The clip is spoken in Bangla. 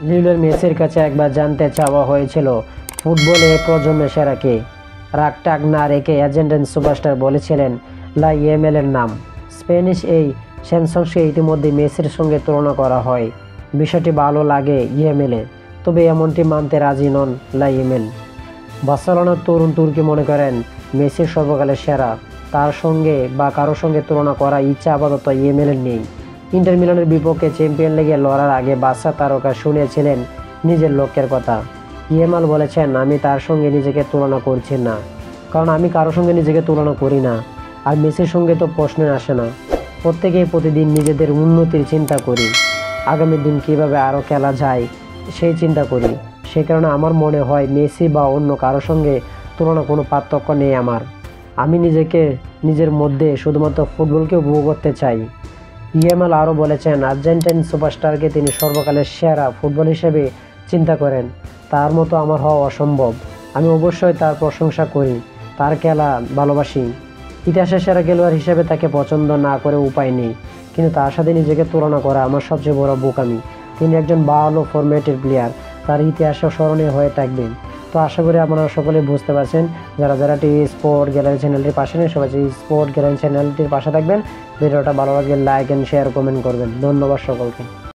লিওনেল মেসির কাছে একবার জানতে চাওয়া হয়েছিল ফুটবলে প্রজন্মের সেরা কে। রাগটাগ না রেখে আর্জেন্টাইন সুপারস্টার বলেছিলেন লাইয়েমেলের নাম। স্প্যানিশ এই সেন্সরকে ইতিমধ্যে মেসির সঙ্গে তুলনা করা হয়। বিষয়টি ভালো লাগে ইয়েমেলের, তবে এমনটি মানতে রাজি নন লাইয়েমেল। বার্সেলোনার তরুণ তুর্কি মনে করেন মেসির সর্বকালের সেরা, তার সঙ্গে বা কারোর সঙ্গে তুলনা করার ইচ্ছা আপাতত ইয়েমেলের নেই। ইন্টার মিলানের বিপক্ষে চ্যাম্পিয়ন লিগে লড়ার আগে বার্সা তারকা শুনেছিলেন নিজের লক্ষ্যের কথা। ইয়েমাল বলেছেন, আমি তার সঙ্গে নিজেকে তুলনা করছি না, কারণ আমি কারোর সঙ্গে নিজেকে তুলনা করি না, আর মেসির সঙ্গে তো প্রশ্নই আসে না। প্রত্যেকেই প্রতিদিন নিজেদের উন্নতির চিন্তা করি, আগামী দিন কীভাবে আরও খেলা যায় সেই চিন্তা করি। সে কারণে আমার মনে হয় মেসি বা অন্য কারোর সঙ্গে তুলনা কোনো পার্থক্য নেই আমার। আমি নিজের মধ্যে শুধুমাত্র ফুটবলকে উপভোগ করতে চাই। ইয়েমাল আরও বলেছেন, আর্জেন্টাইন সুপারস্টারকে তিনি সর্বকালের সেরা ফুটবল হিসেবে চিন্তা করেন। তার মতো আমার হওয়া অসম্ভব। আমি অবশ্যই তার প্রশংসা করি, তার খেলা ভালোবাসি। ইতিহাসের সেরা খেলোয়াড় হিসেবে তাকে পছন্দ না করে উপায় নেই, কিন্তু তার সাথে নিজেকে তুলনা করা আমার সবচেয়ে বড় বোকামি। তিনি একজন ভালো ফরম্যাটের প্লেয়ার, তার ইতিহাসও স্মরণীয় হয়ে থাকবেন। তো আশা করি আপনারা সকলে বুঝতে পারছেন। যারা টি স্পোর্ট গ্যালারি চ্যানেলটির পাশে নেই, সবাই স্পোর্ট গ্যালারি চ্যানেলটির পাশে থাকবেন। ভিডিওটা ভালো লাগলে লাইক এন্ড শেয়ার কমেন্ট করবেন। ধন্যবাদ সকলকে।